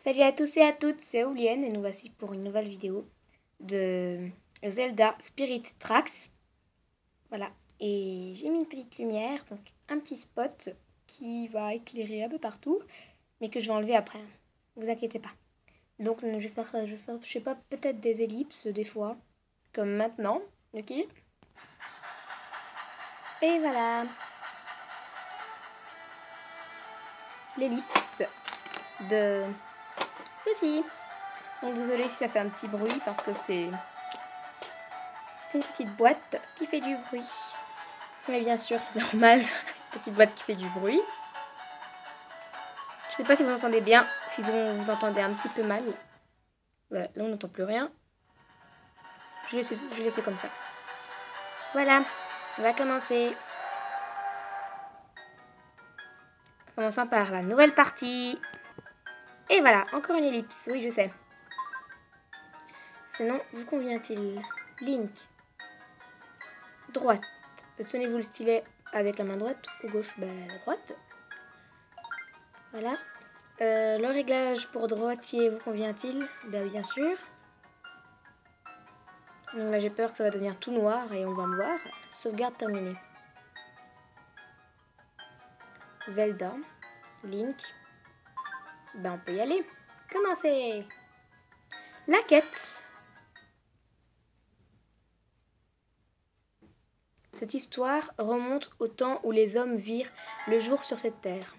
Salut à tous et à toutes, c'est Oulienne et nous voici pour une nouvelle vidéo de Zelda Spirit Tracks. Voilà, et j'ai mis une petite lumière, donc un petit spot qui va éclairer un peu partout, mais que je vais enlever après, ne vous inquiétez pas. Donc je vais faire, je sais pas, peut-être des ellipses des fois, comme maintenant, ok? Et voilà, l'ellipse de ceci. Donc désolé si ça fait un petit bruit parce que c'est une petite boîte qui fait du bruit. Mais bien sûr c'est normal, petite boîte qui fait du bruit. Je sais pas si vous entendez bien, si vous entendez un petit peu mal. Voilà, là on n'entend plus rien. Je vais laisser comme ça. Voilà, on va commencer. En commençant par la nouvelle partie. Et voilà, encore une ellipse, oui je sais. Sinon, vous convient-il? Link. Droite. Tenez-vous le stylet avec la main droite ou gauche? Ben, la droite. Voilà. Le réglage pour droitier vous convient-il? Ben, bien sûr. Donc là j'ai peur que ça va devenir tout noir et on va me voir. Sauvegarde terminée. Zelda. Link. Ben on peut y aller. Commencez. La quête. Cette histoire remonte au temps où les hommes virent le jour sur cette terre.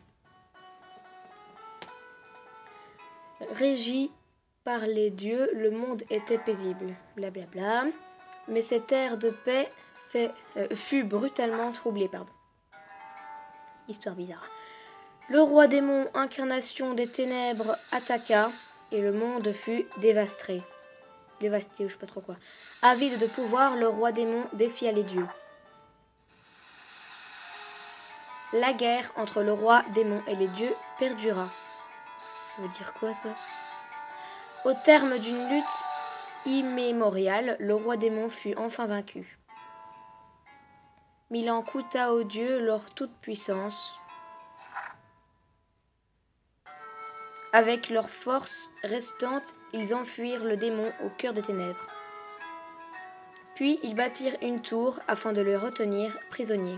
Régi par les dieux, le monde était paisible. Blablabla. Mais cette ère de paix fut brutalement troublée. Histoire bizarre. Le roi démon, incarnation des ténèbres, attaqua et le monde fut dévasté. Dévasté ou je sais pas trop quoi. Avide de pouvoir, le roi démon défia les dieux. La guerre entre le roi démon et les dieux perdura. Ça veut dire quoi ça? Au terme d'une lutte immémoriale, le roi démon fut enfin vaincu. Il en coûta aux dieux leur toute-puissance. Avec leurs forces restantes, ils enfuirent le démon au cœur des ténèbres. Puis ils bâtirent une tour afin de le retenir prisonnier.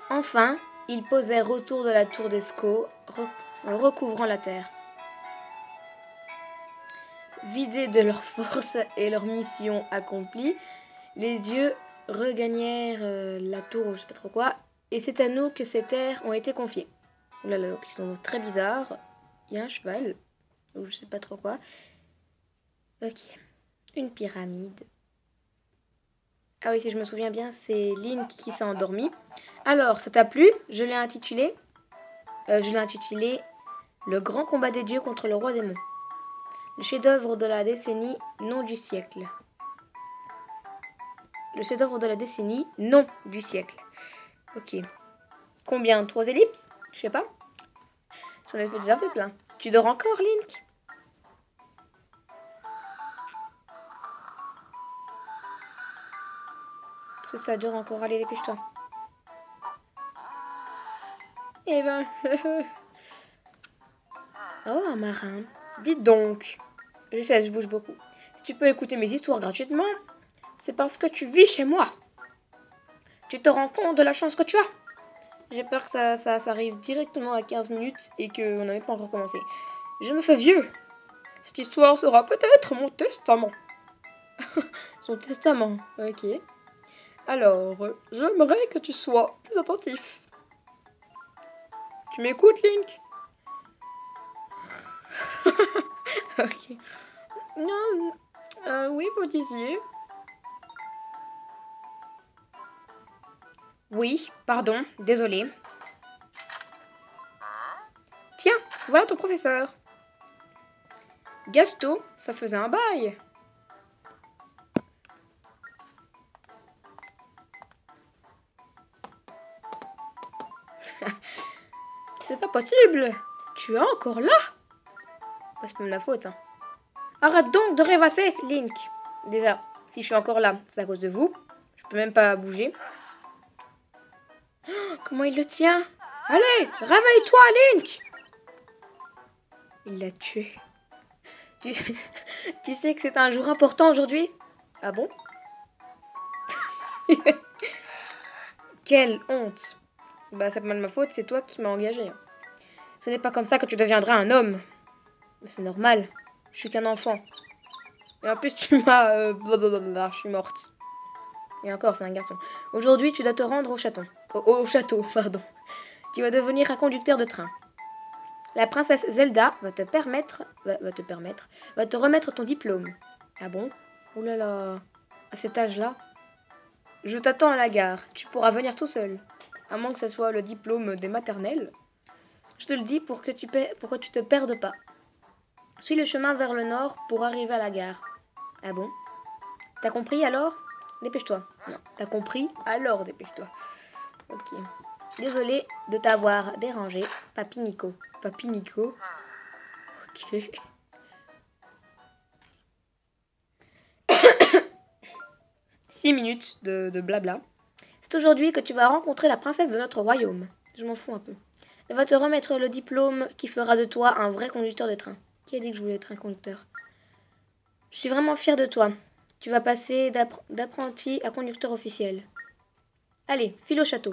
Enfin, ils posèrent autour de la tour d'Esco, recouvrant la terre. Vidés de leurs forces et leur mission accomplie, les dieux regagnèrent la tour, je sais pas trop quoi, et c'est à nous que ces terres ont été confiées. Là, donc ils sont très bizarres. Il y a un cheval, ou je sais pas trop quoi. Ok, une pyramide. Ah oui, si je me souviens bien, c'est Link qui s'est endormi. Alors, ça t'a plu? Je l'ai intitulé Le grand combat des dieux contre le roi démon. Le chef-d'œuvre de la décennie, non du siècle. Le chef-d'œuvre de la décennie, non du siècle. Ok. Combien? 3 ellipses? Je sais pas. J'en ai déjà fait plein. Tu dors encore, Link? Ça dure encore. Allez, dépêche-toi. Eh ben... Oh, un marin. Dites donc. Je sais, je bouge beaucoup. Si tu peux écouter mes histoires gratuitement, c'est parce que tu vis chez moi. Tu te rends compte de la chance que tu as? J'ai peur que ça arrive directement à 15 minutes et qu'on n'avait pas encore commencé. Je me fais vieux. Cette histoire sera peut-être mon testament. Son testament, ok. Alors, j'aimerais que tu sois plus attentif. Tu m'écoutes, Link? Ok. Non, oui, vous disiez. Oui, pardon, désolé. Tiens, voilà ton professeur. Gasto, ça faisait un bail. C'est pas possible. Tu es encore là? C'est pas ma faute. Hein. Arrête donc de rêvasser, Link. Déjà, si je suis encore là, c'est à cause de vous. Je peux même pas bouger. Oh, comment il le tient? Allez, réveille-toi, Link. Il l'a tué. Tu, tu sais que c'est un jour important aujourd'hui? Ah bon? Quelle honte! Bah, c'est pas de ma faute, c'est toi qui m'as engagé. Ce n'est pas comme ça que tu deviendras un homme. C'est normal. Je suis qu'un enfant. Et en plus, tu m'as... blablabla, je suis morte. Et encore, c'est un garçon. Aujourd'hui, tu dois te rendre au château. Au château, pardon. Tu vas devenir un conducteur de train. La princesse Zelda va te remettre ton diplôme. Ah bon? Oh là là. À cet âge-là? Je t'attends à la gare. Tu pourras venir tout seul. À moins que ce soit le diplôme des maternelles. Je te le dis pour que tu te perdes pas. Suis le chemin vers le nord pour arriver à la gare. Ah bon? T'as compris alors? Dépêche-toi. Non, t'as compris? Alors dépêche-toi. Ok. Désolé de t'avoir dérangé, Papy Nico. Papy Nico? Ok. 6 minutes de blabla. C'est aujourd'hui que tu vas rencontrer la princesse de notre royaume. Je m'en fous un peu. Elle va te remettre le diplôme qui fera de toi un vrai conducteur de train. Qui a dit que je voulais être un conducteur? Je suis vraiment fière de toi. Tu vas passer d'apprenti à conducteur officiel. Allez, file au château.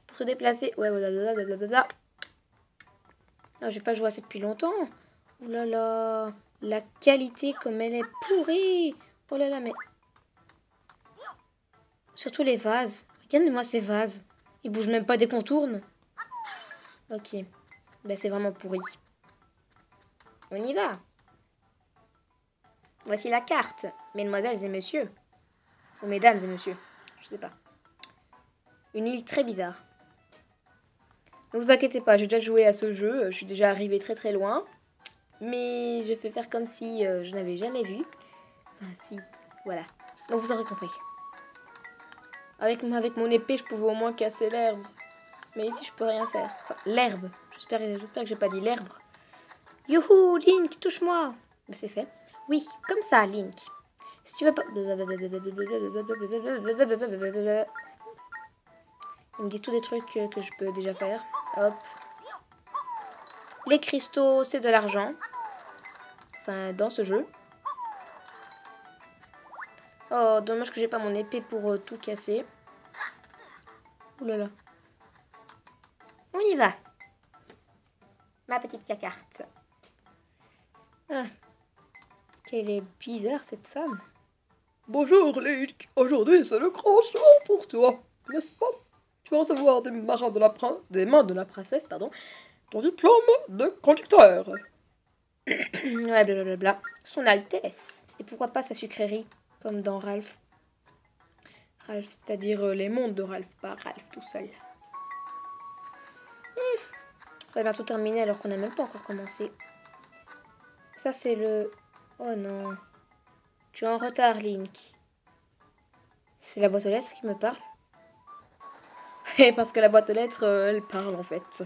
Pour se déplacer... Ouais, blablabla. Ah, j'ai pas joué assez depuis longtemps. Oh là là. La qualité comme elle est pourrie. Oh là là, mais... Surtout les vases. Regarde-moi ces vases. Ils bougent même pas dès qu'on tourne. Ok. Ben, c'est vraiment pourri. On y va. Voici la carte, mesdemoiselles et messieurs. Ou mesdames et messieurs. Je sais pas. Une île très bizarre. Ne vous inquiétez pas, j'ai déjà joué à ce jeu. Je suis déjà arrivée très très loin. Mais je fais faire comme si je n'avais jamais vu. Enfin, si. Voilà. Donc vous aurez compris. Avec mon épée, je pouvais au moins casser l'herbe. Mais ici, je peux rien faire. Enfin, l'herbe. J'espère que j'ai pas dit l'herbe. Youhou, Link, touche-moi. Mais c'est fait. Oui, comme ça, Link. Si tu veux pas... Il me dit tous des trucs que je peux déjà faire. Hop. Les cristaux, c'est de l'argent. Enfin, dans ce jeu. Oh, dommage que j'ai pas mon épée pour tout casser. Ouh là là. On y va. Ma petite cacarte. Ah. Quelle est bizarre cette femme. Bonjour Link, aujourd'hui c'est le grand jour pour toi, n'est-ce pas? Tu vas recevoir des mains de la princesse, pardon, ton diplôme de conducteur. Ouais, blablabla. Son Altesse. Et pourquoi pas sa sucrerie, comme dans Ralph. Ralph, c'est-à-dire les mondes de Ralph, pas Ralph tout seul. Ça va bientôt terminer alors qu'on n'a même pas encore commencé. Ça, c'est le... Oh non. Tu es en retard, Link. C'est la boîte aux lettres qui me parle. Et parce que la boîte aux lettres, elle parle en fait.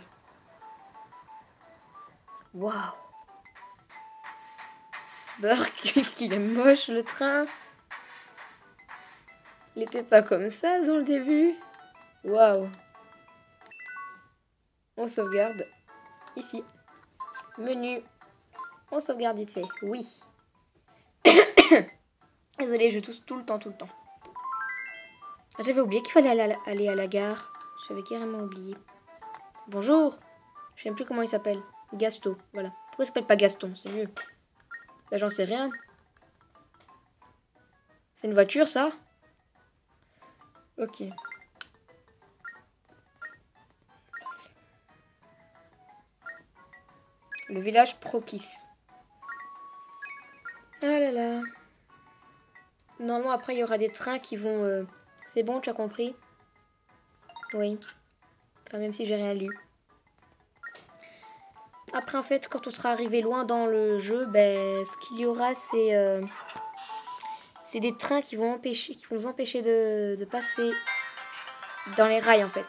Waouh. Burk, qu'il est moche le train. Il était pas comme ça dans le début. Waouh. On sauvegarde. Ici. Menu. On sauvegarde vite fait. Oui. Désolée, je tousse tout le temps. J'avais oublié qu'il fallait aller à la gare. J'avais carrément oublié. Bonjour. Je sais même plus comment il s'appelle. Gaston, voilà. Pourquoi il s'appelle pas Gaston? C'est mieux. Là, j'en sais rien. C'est une voiture, ça? Ok. Le village Prokis. Ah là là. Normalement, après, il y aura des trains qui vont... C'est bon, tu as compris? Oui. Enfin, même si j'ai rien lu. Après, en fait, quand on sera arrivé loin dans le jeu, ben, ce qu'il y aura, c'est des trains qui vont nous empêcher de passer dans les rails, en fait.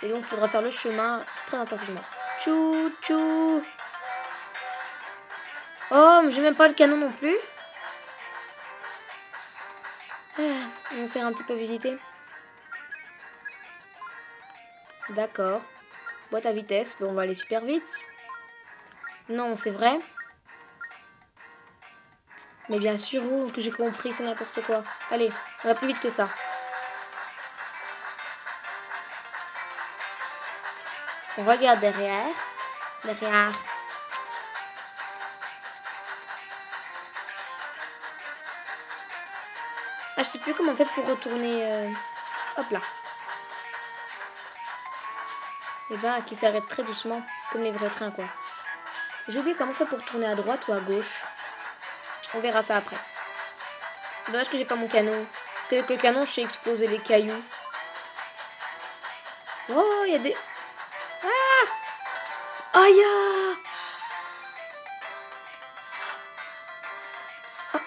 Et donc, il faudra faire le chemin très attentivement. Tchou, tchou. Oh, mais j'ai même pas le canon non plus. Ah, on va faire un petit peu visiter. D'accord. Boîte à vitesse. Bon, on va aller super vite. Non, c'est vrai. Mais bien sûr, oh, que j'ai compris, c'est n'importe quoi. Allez, on va plus vite que ça. On regarde derrière. Derrière. Ah, je sais plus comment on fait pour retourner. Hop là. Et ben, qui s'arrête très doucement, comme les vrais trains, quoi. J'ai oublié comment on fait pour tourner à droite ou à gauche. On verra ça après. Dommage que j'ai pas mon canon. Avec le canon, je sais exploser les cailloux. Oh, il y a des... Ah! Aïe!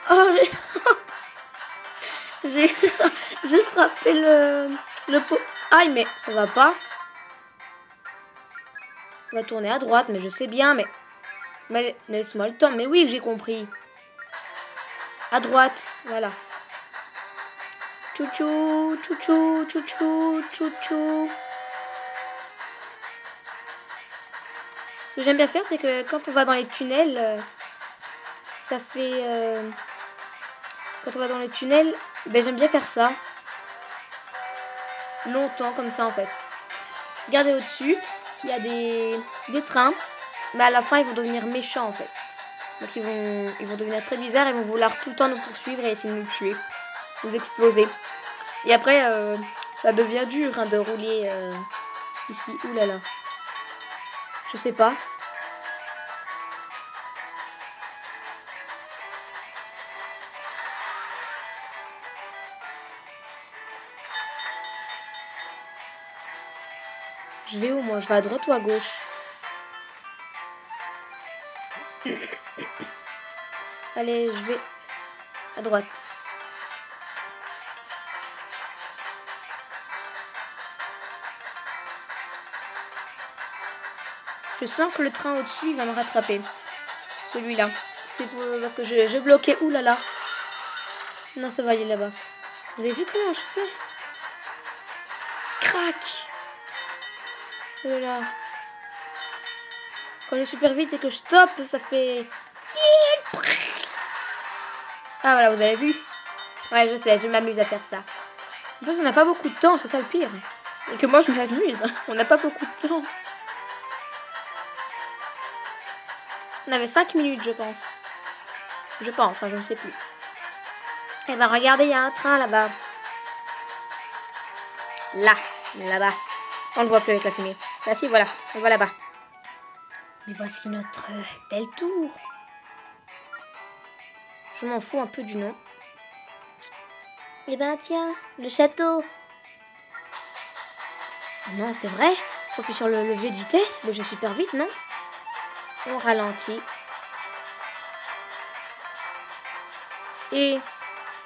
Oh, j'ai frappé le pot. Aïe, mais ça va pas. On va tourner à droite, mais je sais bien, mais laisse-moi le temps. Mais oui, j'ai compris. À droite, voilà. Chouchou, chouchou, chouchou, chouchou. Ce que j'aime bien faire, c'est que quand on va dans les tunnels, ça fait... quand on va dans les tunnels, ben j'aime bien faire ça. Longtemps, comme ça, en fait. Regardez au-dessus, il y a des trains, mais à la fin, ils vont devenir méchants, en fait. Donc, ils vont devenir très bizarres, ils vont vouloir tout le temps nous poursuivre et essayer de nous tuer, nous exploser. Et après, ça devient dur hein, de rouler ici. Ouh là là. Je sais pas. Je vais où moi? Je vais à droite ou à gauche? Allez, je vais à droite. Je sens que le train au-dessus va me rattraper. Celui-là. C'est parce que je bloquais. Ouh là là. Non, ça va aller là-bas. Vous avez vu comment je fais? Crac! Oh là là. Quand je vais super vite et que je stoppe, ça fait... Ah voilà, vous avez vu? Ouais, je sais, je m'amuse à faire ça. En fait, on n'a pas beaucoup de temps, c'est ça le pire. Et que moi, je m'amuse. On n'a pas beaucoup de temps. On avait 5 minutes, je pense. Je pense, hein, je ne sais plus. Eh ben, regardez, il y a un train là-bas. Là-bas. On le voit plus avec la fumée. Là, si, voilà. On le voit là-bas. Mais voici notre belle tour. Je m'en fous un peu du nom. Eh ben, tiens, le château. Non, c'est vrai. Faut appuyer sur le levier de vitesse. Mais je vais super vite, non? On ralentit. Et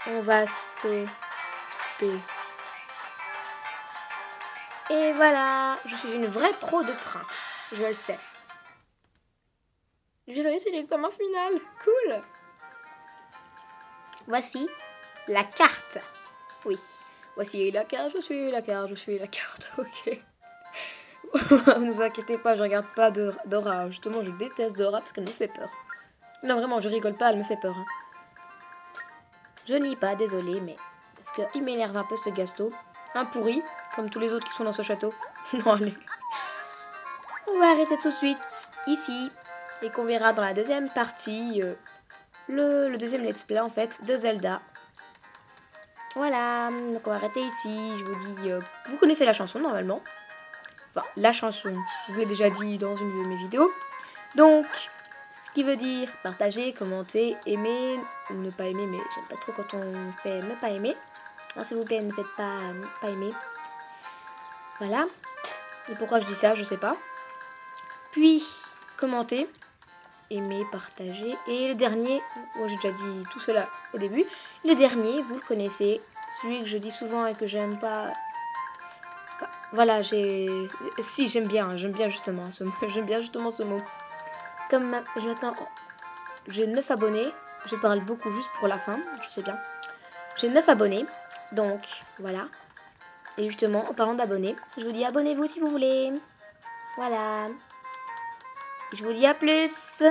on va stopper. Et voilà, je suis une vraie pro de train. Je le sais. J'ai réussi l'examen final. Cool. Voici la carte. Oui. Voici la carte, je suis la carte, je suis la carte. Ok. Ne vous inquiétez pas, je regarde pas Dora. Justement, je déteste Dora parce qu'elle me fait peur. Non, vraiment, je rigole pas, elle me fait peur. Hein. Je nie pas, désolé, mais... Parce qu'il m'énerve un peu ce Gasto. Un pourri, comme tous les autres qui sont dans ce château. Non, allez. On va arrêter tout de suite, ici. Et qu'on verra dans la deuxième partie, le deuxième let's play, en fait, de Zelda. Voilà, donc on va arrêter ici. Je vous dis, vous connaissez la chanson, normalement. Enfin, la chanson, je vous l'ai déjà dit dans une de mes vidéos. Donc... Ce qui veut dire partager, commenter, aimer ou ne pas aimer, mais j'aime pas trop quand on fait ne pas aimer. Alors s'il vous plaît, ne faites pas aimer. Voilà. Et pourquoi je dis ça, je sais pas. Puis, commenter, aimer, partager. Et le dernier, moi j'ai déjà dit tout cela au début. Le dernier, vous le connaissez, celui que je dis souvent et que j'aime pas. Voilà, si j'aime bien justement ce mot. J'aime bien justement ce mot. Comme j'ai 9 abonnés, je parle beaucoup juste pour la fin, je sais bien. J'ai 9 abonnés, donc voilà. Et justement, en parlant d'abonnés, je vous dis abonnez-vous si vous voulez. Voilà. Je vous dis à plus.